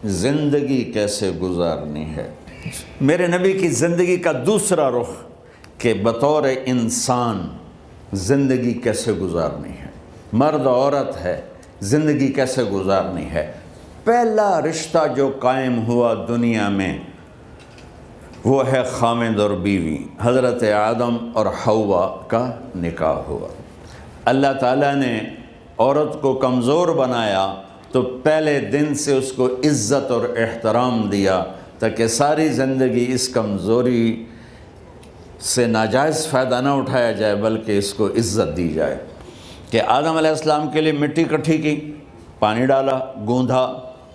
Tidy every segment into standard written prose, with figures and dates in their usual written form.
زندگی کیسے گزارنی ہے۔ میرے نبی کی زندگی کا دوسرا رخ کہ بطور انسان زندگی کیسے گزارنی ہے، مرد عورت ہے، زندگی کیسے گزارنی ہے۔ پہلا رشتہ جو قائم ہوا دنیا میں وہ ہے خامد اور بیوی، حضرت آدم اور حوا کا نکاح ہوا۔ اللہ تعالیٰ نے عورت کو کمزور بنایا تو پہلے دن سے اس کو عزت اور احترام دیا تاکہ ساری زندگی اس کمزوری سے ناجائز فائدہ نہ اٹھایا جائے بلکہ اس کو عزت دی جائے۔ کہ آدم علیہ السلام کے لیے مٹی اکٹھی کی، پانی ڈالا، گوندھا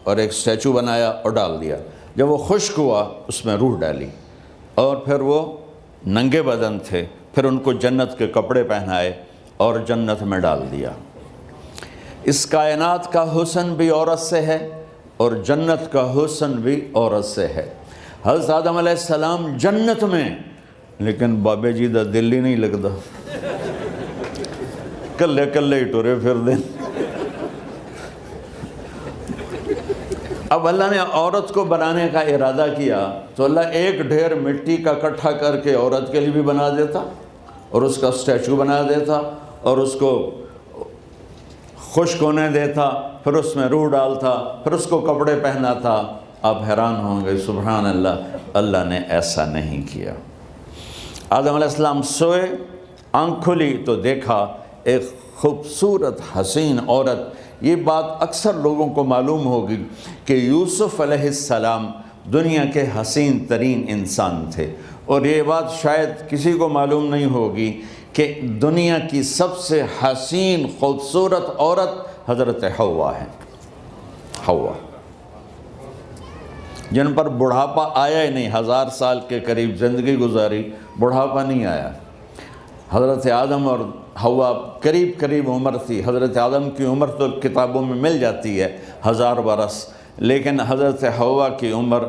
اور ایک اسٹیچو بنایا اور ڈال دیا۔ جب وہ خشک ہوا اس میں روح ڈالی اور پھر وہ ننگے بدن تھے، پھر ان کو جنت کے کپڑے پہنائے اور جنت میں ڈال دیا۔ اس کائنات کا حسن بھی عورت سے ہے اور جنت کا حسن بھی عورت سے ہے۔ حضرت آدم علیہ السلام جنت میں، لیکن بابے جی دا دل ہی نہیں لگتا، کلے کلے ہی ٹرے پھر دیں۔ اب اللہ نے عورت کو بنانے کا ارادہ کیا تو اللہ ایک ڈھیر مٹی کا اکٹھا کر کے عورت کے لیے بھی بنا دیتا اور اس کا اسٹیچو بنا دیتا اور اس کو خشک ہونے دیتا، پھر اس میں روح ڈالتا، پھر اس کو کپڑے پہناتا۔ آپ حیران ہوں گے، سبحان اللہ، اللہ نے ایسا نہیں کیا۔ آدم علیہ السلام سوئے، آنکھ کھلی تو دیکھا ایک خوبصورت حسین عورت۔ یہ بات اکثر لوگوں کو معلوم ہوگی کہ یوسف علیہ السلام دنیا کے حسین ترین انسان تھے، اور یہ بات شاید کسی کو معلوم نہیں ہوگی کہ دنیا کی سب سے حسین خوبصورت عورت حضرت حوا ہے۔ حوا جن پر بڑھاپا آیا ہی نہیں، 1000 سال کے قریب زندگی گزاری، بڑھاپا نہیں آیا۔ حضرت آدم اور حوا قریب قریب عمر تھی۔ حضرت آدم کی عمر تو کتابوں میں مل جاتی ہے 1000 برس، لیکن حضرت حوا کی عمر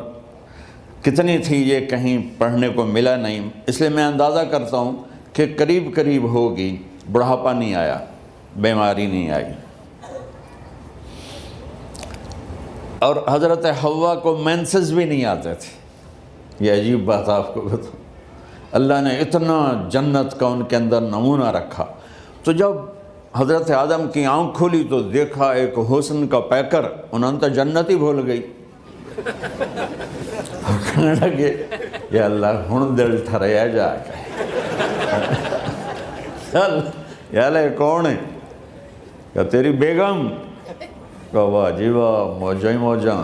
کتنی تھی یہ کہیں پڑھنے کو ملا نہیں، اس لیے میں اندازہ کرتا ہوں کہ قریب قریب ہوگی۔ بڑھاپا نہیں آیا، بیماری نہیں آئی۔ اور حضرت حوا کو مینسز بھی نہیں آتے تھے۔ یہ عجیب بات آپ کو بتاؤں، اللہ نے اتنا جنت کا ان کے اندر نمونہ رکھا۔ تو جب حضرت آدم کی آنکھ کھلی تو دیکھا ایک حسن کا پیکر، انہوں نے تو جنت ہی بھول گئی۔ کہنے لگے یا اللہ ہن دل ٹھریا جا کے، یا اللہ کون ہے؟ کہ تیری بیگم۔ کہ واہ جی واہ، موجاں ہی موجاں۔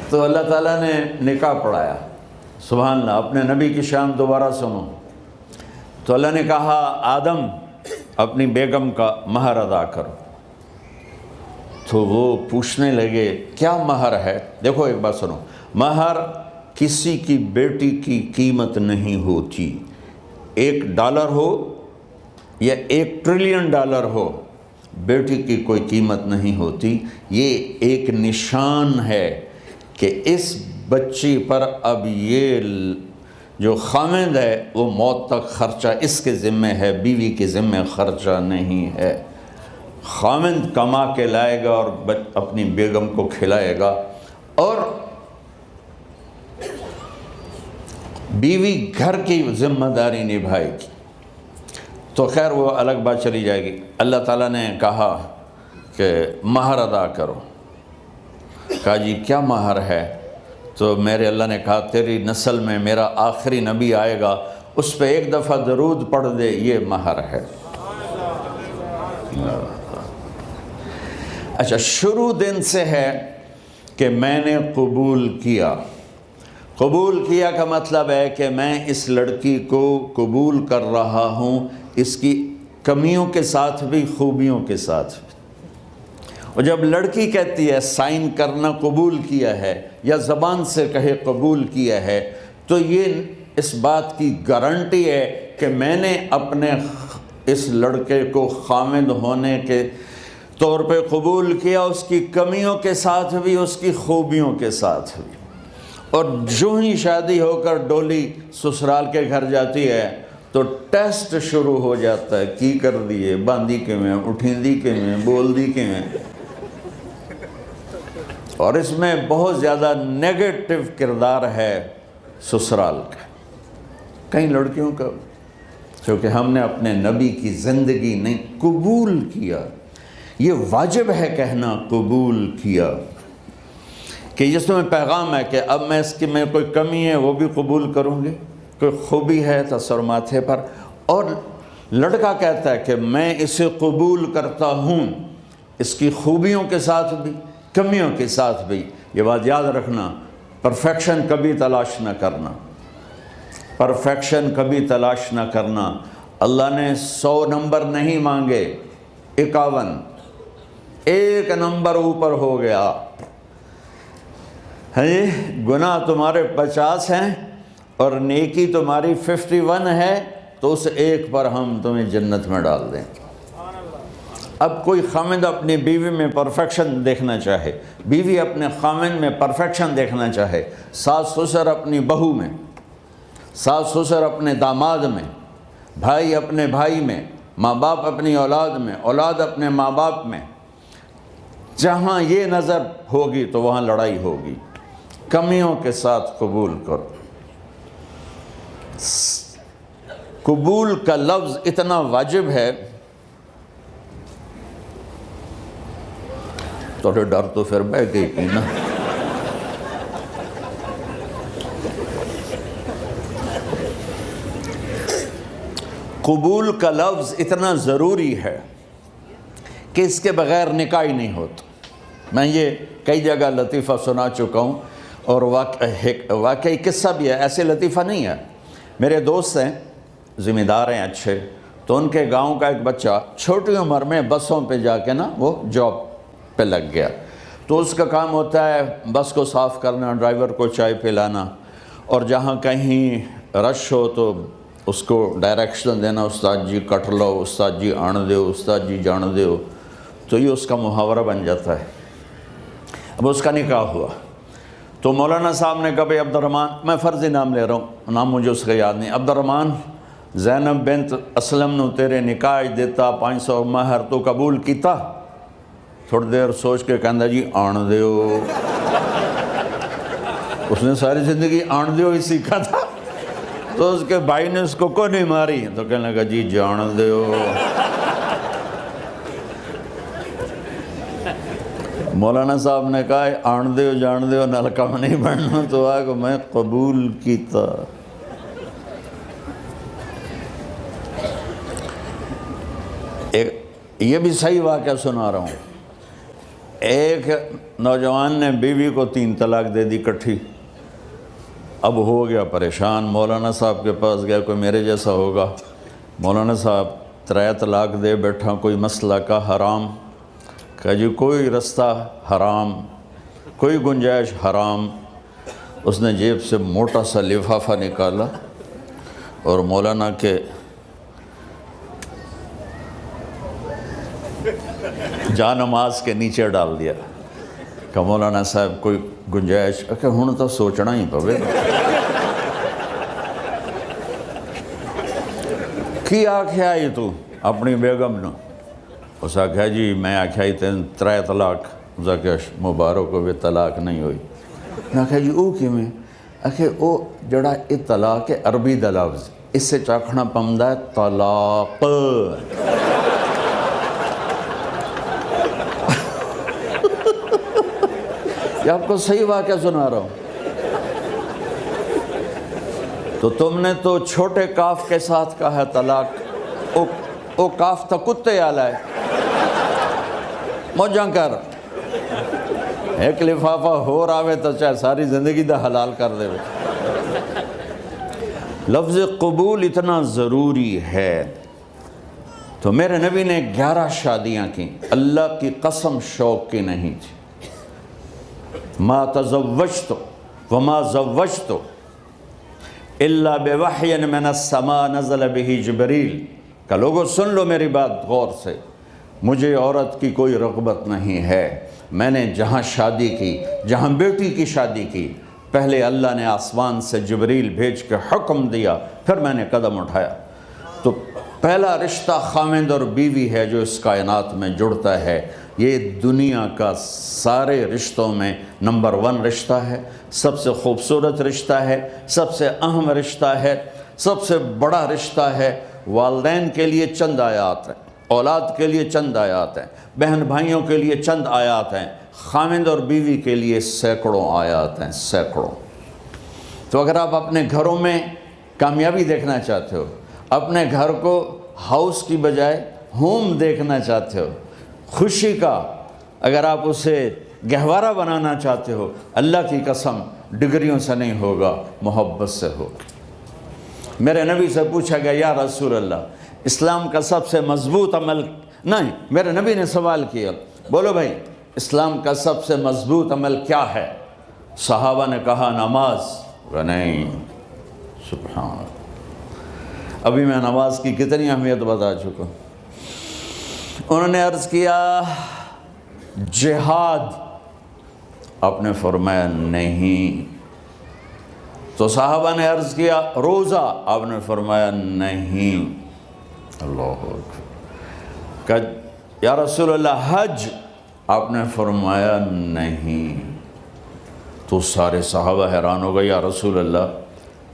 تو اللہ تعالیٰ نے نکاح پڑھایا۔ سبحان اللہ، اپنے نبی کی شان دوبارہ سنو۔ تو اللہ نے کہا آدم اپنی بیگم کا مہر ادا کرو۔ تو وہ پوچھنے لگے کیا مہر ہے؟ دیکھو ایک بات سنو، مہر کسی کی بیٹی کی قیمت نہیں ہوتی۔ $1 ہو یا $1 ٹریلین ہو، بیٹی کی کوئی قیمت نہیں ہوتی۔ یہ ایک نشان ہے کہ اس بچی پر اب یہ جو خامند ہے وہ موت تک خرچہ اس کے ذمہ ہے، بیوی کے ذمہ خرچہ نہیں ہے۔ خامند کما کے لائے گا اور اپنی بیگم کو کھلائے گا، اور بیوی گھر کی ذمہ داری نبھائے گی۔ تو خیر وہ الگ بات چلی جائے گی۔ اللہ تعالیٰ نے کہا کہ مہر ادا کرو۔ کہا جی کیا مہر ہے؟ تو میرے اللہ نے کہا تیری نسل میں میرا آخری نبی آئے گا، اس پہ ایک دفعہ درود پڑھ دے، یہ مہر ہے۔ اچھا، شروع دن سے ہے کہ میں نے قبول کیا۔ قبول کیا کا مطلب ہے کہ میں اس لڑکی کو قبول کر رہا ہوں، اس کی کمیوں کے ساتھ بھی خوبیوں کے ساتھ بھی۔ اور جب لڑکی کہتی ہے سائن کرنا قبول کیا ہے، یا زبان سے کہے قبول کیا ہے، تو یہ اس بات کی گارنٹی ہے کہ میں نے اپنے اس لڑکے کو خامد ہونے کے طور پہ قبول کیا، اس کی کمیوں کے ساتھ بھی، اس کی خوبیوں کے ساتھ بھی۔ اور جو ہی شادی ہو کر ڈولی سسرال کے گھر جاتی ہے تو ٹیسٹ شروع ہو جاتا ہے، کی کر دیے، باندھی کے میں، اٹھیندی کے میں، بول دی کے میں۔ اور اس میں بہت زیادہ نیگیٹو کردار ہے سسرال کا، کئی لڑکیوں کا، چونکہ ہم نے اپنے نبی کی زندگی نہیں قبول کیا۔ یہ واجب ہے کہنا قبول کیا، کہ جس میں پیغام ہے کہ اب میں اس کی میں کوئی کمی ہے وہ بھی قبول کروں گی، کوئی خوبی ہے تو سر ماتھے پر، اور لڑکا کہتا ہے کہ میں اسے قبول کرتا ہوں، اس کی خوبیوں کے ساتھ بھی کمیوں کے ساتھ بھی۔ یہ بات یاد رکھنا، پرفیکشن کبھی تلاش نہ کرنا، پرفیکشن کبھی تلاش نہ کرنا۔ اللہ نے 100 نمبر نہیں مانگے، 51، ایک نمبر اوپر ہو گیا۔ گناہ تمہارے 50 ہیں اور نیکی تمہاری 51 ہے، تو اس ایک پر ہم تمہیں جنت میں ڈال دیں۔ اب کوئی خامد اپنی بیوی میں پرفیکشن دیکھنا چاہے، بیوی اپنے خامد میں پرفیکشن دیکھنا چاہے، ساس سسر اپنی بہو میں، ساس سسر اپنے داماد میں، بھائی اپنے بھائی میں، ماں باپ اپنی اولاد میں، اولاد اپنے ماں باپ میں، جہاں یہ نظر ہوگی تو وہاں لڑائی ہوگی۔ کمیوں کے ساتھ قبول کرو۔ قبول کا لفظ اتنا واجب ہے، تو ڈر تو پھر بہ گئی نا۔ قبول کا لفظ اتنا ضروری ہے کہ اس کے بغیر نکاح ہی نہیں ہوتا۔ میں یہ کئی جگہ لطیفہ سنا چکا ہوں، اور واقعی قصہ بھی ہے، ایسے لطیفہ نہیں ہے۔ میرے دوست ہیں، ذمہ دار ہیں اچھے، تو ان کے گاؤں کا ایک بچہ چھوٹی عمر میں بسوں پہ جا کے نا وہ جاب پہ لگ گیا، تو اس کا کام ہوتا ہے بس کو صاف کرنا، ڈرائیور کو چائے پلانا، اور جہاں کہیں رش ہو تو اس کو ڈائریکشن دینا، استاد جی کٹ لو، استاد جی آن دیو، استاد جی جان دیو، تو یہ اس کا محاورہ بن جاتا ہے۔ اب اس کا نکاح ہوا تو مولانا صاحب نے کہا بھائی عبد الرحمن، میں فرضی نام لے رہا ہوں، نام مجھے اس کا یاد نہیں، عبد الرحمن زینب بنت اسلم نو تیرے نکاح دیتا 500 مہر تو قبول کیتا؟ تھوڑی دیر سوچ کے کہندا جی آن دیو۔ اس نے ساری زندگی آن دیو ہی سیکھا تھا، تو اس کے بھائی نے اس کو کوئی نہیں ماری، تو کہنے لگا جی جان دیو۔ مولانا صاحب نے کہا آن دیو جان دیو نال کم نہیں بننا، تو آگا میں قبول کیتا۔ یہ بھی صحیح واقعہ سنا رہا ہوں۔ ایک نوجوان نے بیوی کو 3 طلاق دے دی کٹھی، اب ہو گیا پریشان، مولانا صاحب کے پاس گیا، کوئی میرے جیسا ہوگا، مولانا صاحب 3 طلاق دے بیٹھا، کوئی مسئلہ کا حرام؟ کہا جی کوئی رستہ حرام، کوئی گنجائش حرام۔ اس نے جیب سے موٹا سا لفافہ نکالا اور مولانا کے جا نماز کے نیچے ڈال دیا، کہ مولانا صاحب کوئی گنجائش؟ کہ ہن تو سوچنا ہی پوے۔ کی آکھیا ہی تو اپنی بیگم نو؟ اس آکھیا جی میں آکھیا ہی 3 طلاق، اس آکھیا مبارک ہوئے طلاق نہیں ہوئی۔ میں آکھیا جی او کیویں؟ آکھے او جڑا یہ طلاق ہے عربی دا لفظ، اس سے چاکھنا پمدا ہے طلاق۔ یہ آپ کو صحیح واقعہ سنا رہا ہوں۔ تو تم نے تو چھوٹے کاف کے ساتھ کہا ہے طلاق، او کاف تا کتے آلا ہے، موجاں کر، ایک لفافہ ہو راوے تو چاہے ساری زندگی دا حلال کر دے۔ لفظ قبول اتنا ضروری ہے۔ تو میرے نبی نے 11 شادیاں کی، اللہ کی قسم شوق کی نہیں تھی۔ ما تزوجت وما زوجت الا بوحی من السماء نزل به جبریل، کہ لوگوں سن لو میری بات غور سے، مجھے عورت کی کوئی رغبت نہیں ہے، میں نے جہاں شادی کی، جہاں بیٹی کی شادی کی، پہلے اللہ نے آسمان سے جبریل بھیج کے حکم دیا، پھر میں نے قدم اٹھایا۔ تو پہلا رشتہ خاوند اور بیوی ہے جو اس کائنات میں جڑتا ہے، یہ دنیا کا سارے رشتوں میں نمبر 1 رشتہ ہے، سب سے خوبصورت رشتہ ہے، سب سے اہم رشتہ ہے، سب سے بڑا رشتہ ہے۔ والدین کے لیے چند آیات ہیں، اولاد کے لیے چند آیات ہیں، بہن بھائیوں کے لیے چند آیات ہیں، خاوند اور بیوی کے لیے سینکڑوں آیات ہیں، سینکڑوں۔ تو اگر آپ اپنے گھروں میں کامیابی دیکھنا چاہتے ہو، اپنے گھر کو ہاؤس کی بجائے ہوم دیکھنا چاہتے ہو، خوشی کا اگر آپ اسے گہوارہ بنانا چاہتے ہو، اللہ کی قسم ڈگریوں سے نہیں ہوگا، محبت سے ہوگا۔ میرے نبی سے پوچھا گیا یا رسول اللہ اسلام کا سب سے مضبوط عمل، نہیں، میرے نبی نے سوال کیا، بولو بھائی اسلام کا سب سے مضبوط عمل کیا ہے؟ صحابہ نے کہا نماز۔ نہیں، سبحان اللہ، ابھی میں نماز کی کتنی اہمیت بتا چکا ہوں۔ انہوں نے عرض کیا جہاد، آپ نے فرمایا نہیں۔ تو صحابہ نے عرض کیا روزہ، آپ نے فرمایا نہیں۔ اللہ اکبر۔ کہ یا رسول اللہ حج، آپ نے فرمایا نہیں۔ تو سارے صحابہ حیران ہو گئے، یا رسول اللہ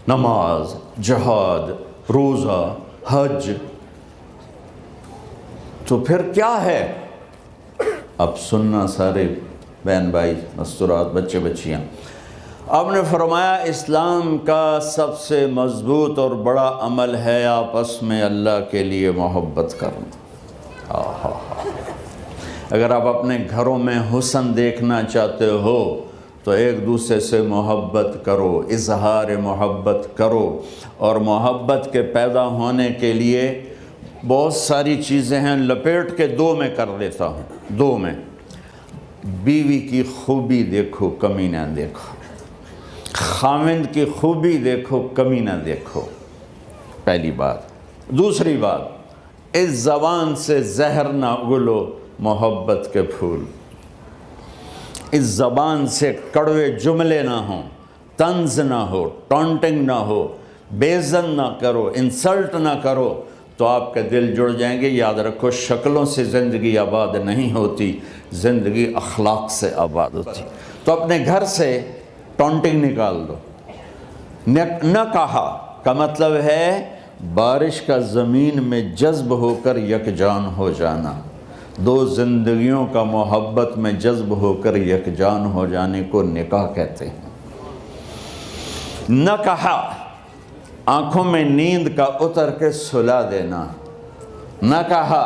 نماز، جہاد، روزہ، حج، تو پھر کیا ہے؟ اب سننا سارے بہن بھائی، مستورات، بچے بچیاں، آپ نے فرمایا اسلام کا سب سے مضبوط اور بڑا عمل ہے آپس میں اللہ کے لیے محبت کرنا۔ اگر آپ اپنے گھروں میں حسن دیکھنا چاہتے ہو تو ایک دوسرے سے محبت کرو، اظہار محبت کرو، اور محبت کے پیدا ہونے کے لیے بہت ساری چیزیں ہیں، لپیٹ کے 2 میں کر لیتا ہوں، 2 میں۔ بیوی کی خوبی دیکھو، کمی نہ دیکھو، خاوند کی خوبی دیکھو، کمی نہ دیکھو، پہلی بات۔ دوسری بات، اس زبان سے زہر نہ اگلو محبت کے پھول، اس زبان سے کڑوے جملے نہ ہوں، طنز نہ ہو، ٹونٹنگ نہ ہو، بےعزت نہ کرو، انسلٹ نہ کرو، تو آپ کے دل جڑ جائیں گے۔ یاد رکھو شکلوں سے زندگی آباد نہیں ہوتی، زندگی اخلاق سے آباد ہوتی۔ تو اپنے گھر سے ٹونٹنگ نکال دو۔ نہ کہا کا مطلب ہے بارش کا زمین میں جذب ہو کر یکجان ہو جانا، 2 زندگیوں کا محبت میں جذب ہو کر یکجان ہو جانے کو نکاح کہتے ہیں۔ نہ کہا آنکھوں میں نیند کا اتر کے سلا دینا، نہ کہا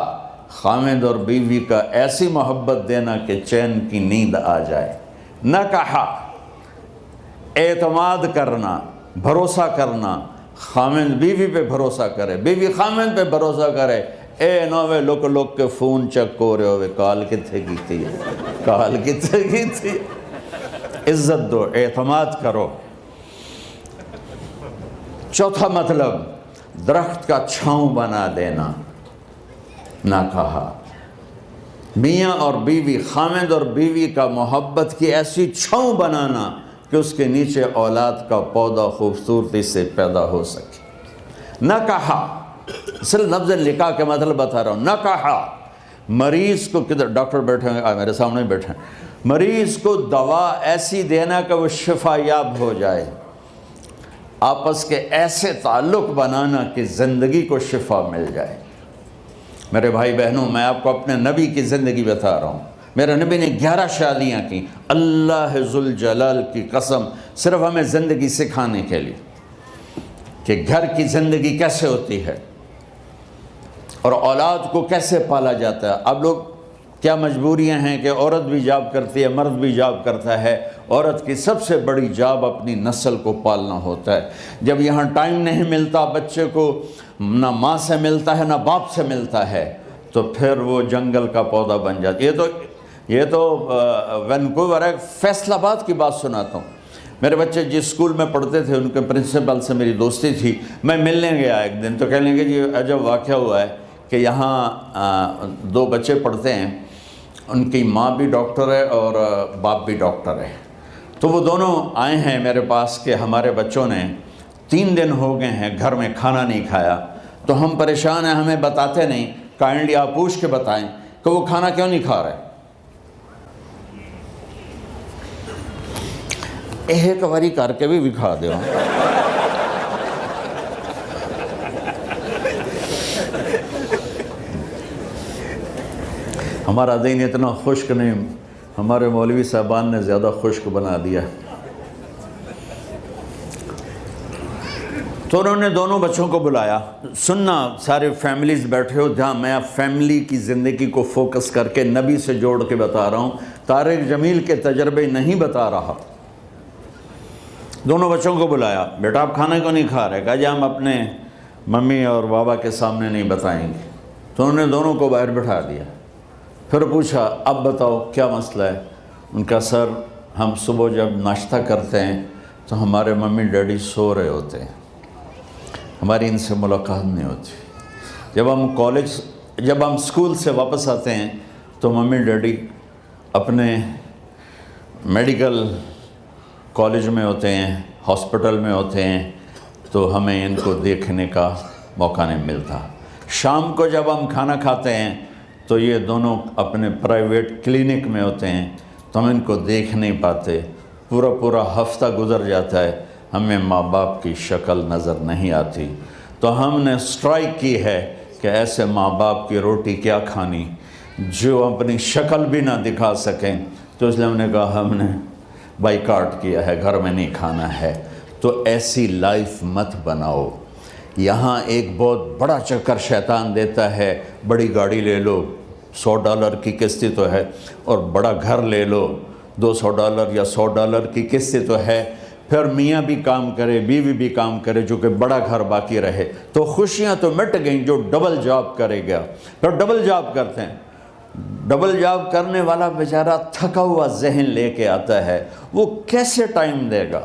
خاوند اور بیوی کا ایسی محبت دینا کہ چین کی نیند آ جائے، نہ کہا اعتماد کرنا، بھروسہ کرنا، خاوند بیوی پہ بھروسہ کرے، بیوی خاوند پہ بھروسہ کرے۔ اے نوے لوک کے فون چیک ہو رہے ہوئے، کال کتنے کی تھی، کال کتنے کی تھی۔ عزت دو، اعتماد کرو۔ چوتھا مطلب درخت کا چھاؤں بنا دینا، نہ کہا میاں اور بیوی، خاوند اور بیوی کا محبت کی ایسی چھاؤں بنانا کہ اس کے نیچے اولاد کا پودا خوبصورتی سے پیدا ہو سکے۔ نہ کہا، صرف لفظ نکاح کے مطلب بتا رہا ہوں، نہ کہا مریض کو، کدھر ڈاکٹر بیٹھے ہیں، میرے سامنے بیٹھے ہیں، مریض کو دوا ایسی دینا کہ وہ شفا یاب ہو جائے، آپس کے ایسے تعلق بنانا کہ زندگی کو شفا مل جائے۔ میرے بھائی بہنوں، میں آپ کو اپنے نبی کی زندگی بتا رہا ہوں۔ میرے نبی نے 11 شادیاں کی، اللہ ذوالجلال کی قسم، صرف ہمیں زندگی سکھانے کے لیے کہ گھر کی زندگی کیسے ہوتی ہے اور اولاد کو کیسے پالا جاتا ہے۔ اب لوگ کیا مجبوریاں ہیں کہ عورت بھی جاب کرتی ہے، مرد بھی جاب کرتا ہے۔ عورت کی سب سے بڑی جاب اپنی نسل کو پالنا ہوتا ہے۔ جب یہاں ٹائم نہیں ملتا بچے کو، نہ ماں سے ملتا ہے نہ باپ سے ملتا ہے، تو پھر وہ جنگل کا پودا بن جاتا ہے۔ یہ تو وینکوور ہے، فیصل آباد کی بات سناتا ہوں۔ میرے بچے جس اسکول میں پڑھتے تھے ان کے پرنسپل سے میری دوستی تھی، میں ملنے گیا ایک دن، تو کہنے لگے جی عجب واقعہ ہوا ہے کہ یہاں 2 بچے پڑھتے ہیں، ان کی ماں بھی ڈاکٹر ہے اور باپ بھی ڈاکٹر ہے، تو وہ دونوں آئے ہیں میرے پاس کہ ہمارے بچوں نے 3 دن ہو گئے ہیں گھر میں کھانا نہیں کھایا، تو ہم پریشان ہیں، ہمیں بتاتے نہیں، کائنڈلی آپ پوچھ کے بتائیں کہ وہ کھانا کیوں نہیں کھا رہے۔ ایک واری کر کے بھی دکھا دو. ہمارا دین اتنا خشک نہیں، ہمارے مولوی صاحبان نے زیادہ خشک بنا دیا. تو انہوں نے دونوں بچوں کو بلایا. سننا سارے فیملیز بیٹھے ہو جہاں میں فیملی کی زندگی کو فوکس کر کے نبی سے جوڑ کے بتا رہا ہوں، طارق جمیل کے تجربے نہیں بتا رہا. دونوں بچوں کو بلایا. بیٹا آپ کھانا کیوں نہیں کھا رہے؟ کہا جی ہم اپنے ممی اور بابا کے سامنے نہیں بتائیں گے. تو انہوں نے دونوں کو باہر بٹھا دیا. پھر پوچھا اب بتاؤ کیا مسئلہ ہے؟ ان کا سر ہم صبح جب ناشتہ کرتے ہیں تو ہمارے ممی ڈیڈی سو رہے ہوتے ہیں، ہماری ان سے ملاقات نہیں ہوتی. جب ہم اسکول سے واپس آتے ہیں تو ممی ڈیڈی اپنے میڈیکل کالج میں ہوتے ہیں، ہاسپٹل میں ہوتے ہیں، تو ہمیں ان کو دیکھنے کا موقع نہیں ملتا. شام کو جب ہم کھانا کھاتے ہیں تو یہ دونوں اپنے پرائیویٹ کلینک میں ہوتے ہیں تو ہم ان کو دیکھ نہیں پاتے. پورا ہفتہ گزر جاتا ہے، ہمیں ماں باپ کی شکل نظر نہیں آتی. تو ہم نے سٹرائک کی ہے کہ ایسے ماں باپ کی روٹی کیا کھانی جو اپنی شکل بھی نہ دکھا سکیں. تو اس لیے ہم نے کہا ہم نے بائیکاٹ کیا ہے، گھر میں نہیں کھانا ہے. تو ایسی لائف مت بناؤ. یہاں ایک بہت بڑا چکر شیطان دیتا ہے، بڑی گاڑی لے لو، $100 کی قسط تو ہے، اور بڑا گھر لے لو، $200 یا $100 کی قسط تو ہے. پھر میاں بھی کام کرے، بیوی بھی کام کرے، جو کہ بڑا گھر باقی رہے، تو خوشیاں تو مٹ گئیں. جو ڈبل جاب کرے گا، پھر ڈبل جاب کرتے ہیں. ڈبل جاب کرنے والا بیچارہ تھکا ہوا ذہن لے کے آتا ہے، وہ کیسے ٹائم دے گا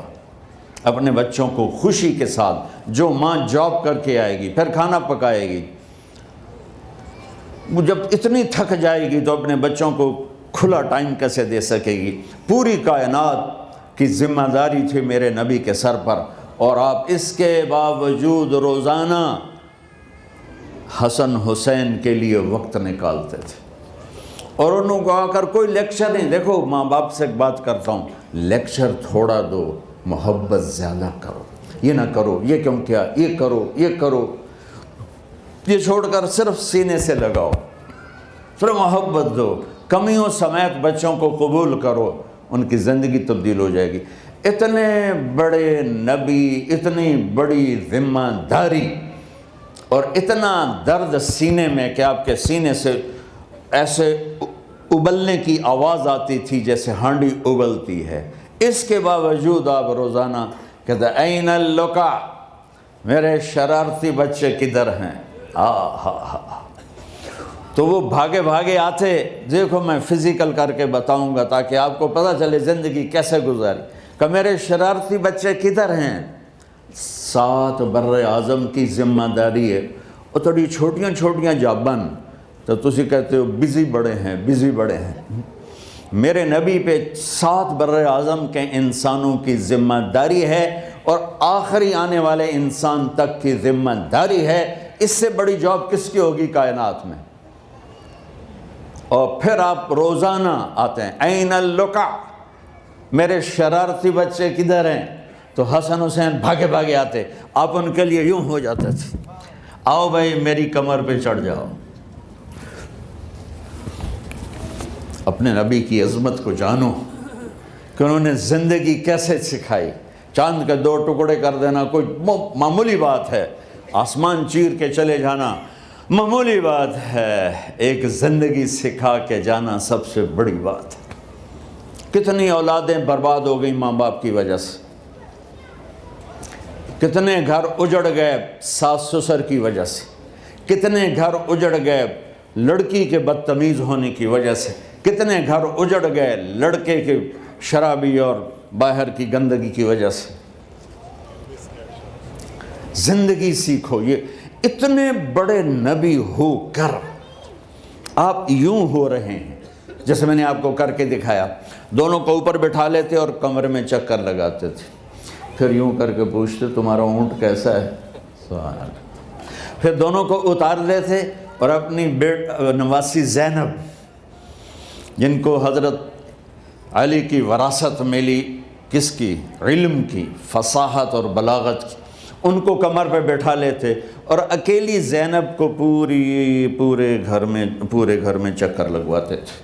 اپنے بچوں کو خوشی کے ساتھ؟ جو ماں جاب کر کے آئے گی پھر کھانا پکائے گی، وہ جب اتنی تھک جائے گی تو اپنے بچوں کو کھلا ٹائم کیسے دے سکے گی؟ پوری کائنات کی ذمہ داری تھی میرے نبی کے سر پر، اور آپ اس کے باوجود روزانہ حسن حسین کے لیے وقت نکالتے تھے. اور انہوں کو آ کر کوئی لیکچر نہیں. دیکھو ماں باپ سے ایک بات کرتا ہوں، لیکچر تھوڑا دو، محبت زیادہ کرو. یہ نہ کرو، یہ کیوں کیا، یہ کرو، یہ کرو، یہ چھوڑ کر صرف سینے سے لگاؤ، صرف محبت دو. کمیوں سمیت بچوں کو قبول کرو، ان کی زندگی تبدیل ہو جائے گی. اتنے بڑے نبی، اتنی بڑی ذمہ داری، اور اتنا درد سینے میں کہ آپ کے سینے سے ایسے ابلنے کی آواز آتی تھی جیسے ہانڈی ابلتی ہے. اس کے باوجود آپ روزانہ کہتے این اللقا، میرے شرارتی بچے کدھر ہیں؟ تو وہ بھاگے بھاگے آتے. دیکھو میں فزیکل کر کے بتاؤں گا تاکہ آپ کو پتہ چلے زندگی کیسے گزاری. کہ میرے شرارتی بچے کدھر ہیں؟ 7 بر اعظم کی ذمہ داری ہے. اور تھوڑی چھوٹیاں جابن تو تسی کہتے ہو بزی بڑے ہیں، بزی بڑے ہیں. میرے نبی پہ 7 بر اعظم کے انسانوں کی ذمہ داری ہے، اور آخری آنے والے انسان تک کی ذمہ داری ہے. اس سے بڑی جاب کس کی ہوگی کائنات میں؟ اور پھر آپ روزانہ آتے ہیں این اللقا، میرے شرارتی بچے کدھر ہیں؟ تو حسن حسین بھاگے بھاگے آتے. آپ ان کے لیے یوں ہو جاتے تھے، آؤ بھائی میری کمر پہ چڑھ جاؤ. اپنے نبی کی عظمت کو جانو کہ انہوں نے زندگی کیسے سکھائی. چاند کے 2 ٹکڑے کر دینا کوئی معمولی بات ہے، آسمان چیر کے چلے جانا معمولی بات ہے، ایک زندگی سکھا کے جانا سب سے بڑی بات ہے. کتنی اولادیں برباد ہو گئی ماں باپ کی وجہ سے، کتنے گھر اجڑ گئے ساس سسر کی وجہ سے، کتنے گھر اجڑ گئے لڑکی کے بدتمیز ہونے کی وجہ سے، کتنے گھر اجڑ گئے لڑکے کے شرابی اور باہر کی گندگی کی وجہ سے. زندگی سیکھو. یہ اتنے بڑے نبی ہو کر آپ یوں ہو رہے ہیں جیسے میں نے آپ کو کر کے دکھایا. دونوں کو اوپر بٹھا لیتے اور کمرے میں چکر لگاتے تھے، پھر یوں کر کے پوچھتے تمہارا اونٹ کیسا ہے؟ سوال. پھر دونوں کو اتار دیتے اور اپنی نواسی زینب، جن کو حضرت علی کی وراثت ملی کس کی؟ علم کی، فصاحت اور بلاغت کی، ان کو کمر پہ بٹھا لیتے اور اکیلی زینب کو پورے گھر میں چکر لگواتے تھے۔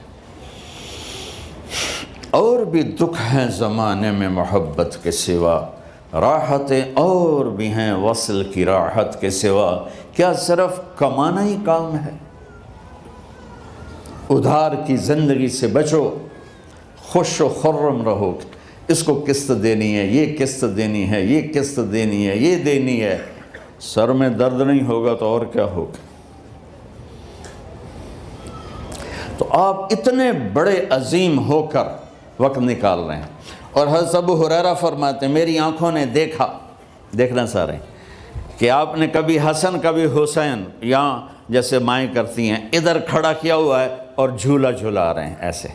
اور بھی دکھ ہیں زمانے میں محبت کے سوا، راحتیں اور بھی ہیں وصل کی راحت کے سوا، کیا صرف کمانا ہی کام ہے؟ ادھار کی زندگی سے بچو، خوش و خرم رہو، اس کو قسط دینی ہے، یہ قسط دینی ہے، یہ قسط دینی ہے، یہ دینی ہے، سر میں درد نہیں ہوگا تو اور کیا ہوگا؟ تو آپ اتنے بڑے عظیم ہو کر وقت نکال رہے ہیں، اور حضرت ابو ہریرہ فرماتے ہیں میری آنکھوں نے دیکھنا سارے کہ آپ نے کبھی حسن کبھی حسین یہاں جیسے مائیں کرتی ہیں ادھر کھڑا کیا ہوا ہے اور جھولا جھولا رہے ہیں ایسے،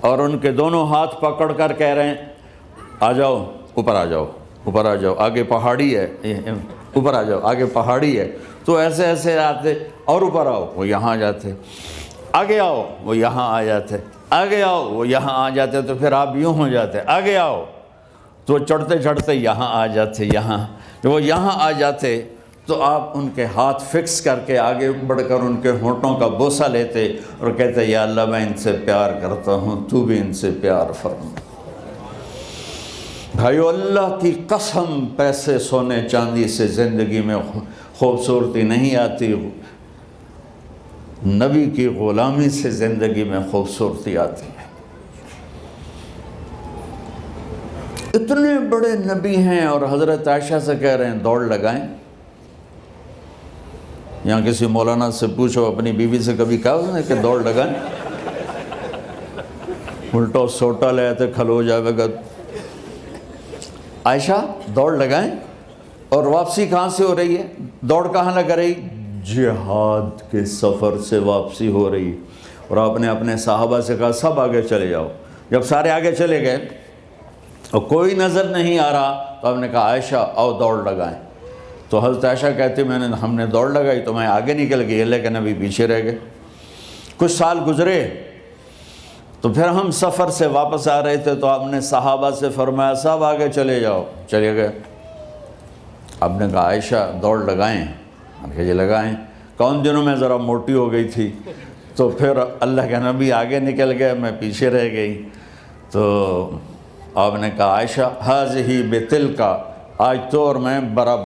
اور ان کے دونوں ہاتھ پکڑ کر کہہ رہے ہیں آ جاؤ اوپر آ جاؤ، اوپر آ جاؤ، آگے پہاڑی ہے، اوپر آ جاؤ، آگے پہاڑی ہے، تو ایسے ایسے آتے، اور اوپر آؤ، وہ یہاں آ جاتے، آگے آؤ، وہ یہاں آ جاتے، آگے آؤ، وہ یہاں آ جاتے، تو پھر آپ یوں ہو جاتے، آگے آؤ، تو چڑھتے چڑھتے یہاں آ جاتے، جب وہ یہاں آ جاتے تو آپ ان کے ہاتھ فکس کر کے آگے بڑھ کر ان کے ہونٹوں کا بوسہ لیتے اور کہتے یا اللہ میں ان سے پیار کرتا ہوں، تو بھی ان سے پیار فرما۔ بھائیو اللہ کی قسم، پیسے سونے چاندی سے زندگی میں خوبصورتی نہیں آتی، نبی کی غلامی سے زندگی میں خوبصورتی آتی ہے۔ اتنے بڑے نبی ہیں اور حضرت عائشہ سے کہہ رہے ہیں دوڑ لگائیں۔ یہاں کسی مولانا سے پوچھو اپنی بیوی سے کبھی کہا اس نے کہ دوڑ لگائیں؟ الٹا سوٹا لے آتے کھلو جائے گا۔ عائشہ دوڑ لگائیں، اور واپسی کہاں سے ہو رہی ہے؟ دوڑ کہاں لگ رہی؟ جہاد کے سفر سے واپسی ہو رہی، اور آپ نے اپنے صحابہ سے کہا سب آگے چلے جاؤ۔ جب سارے آگے چلے گئے اور کوئی نظر نہیں آ رہا تو آپ نے کہا عائشہ آؤ دوڑ لگائیں، تو حضرت عائشہ کہتی ہم نے دوڑ لگائی تو میں آگے نکل گئی، لیکن ابھی پیچھے رہ گئے۔ کچھ سال گزرے تو پھر ہم سفر سے واپس آ رہے تھے تو آپ نے صحابہ سے فرمایا سب آگے چلے جاؤ، چلے گئے۔ آپ نے کہا عائشہ دوڑ لگائیں؟ کہ جی لگائیں۔ کون دنوں میں ذرا موٹی ہو گئی تھی، تو پھر اللہ کے نبی آگے نکل گئے، میں پیچھے رہ گئی۔ تو آپ نے کہا عائشہ ہذہ بتلک، آج تو اور میں برابر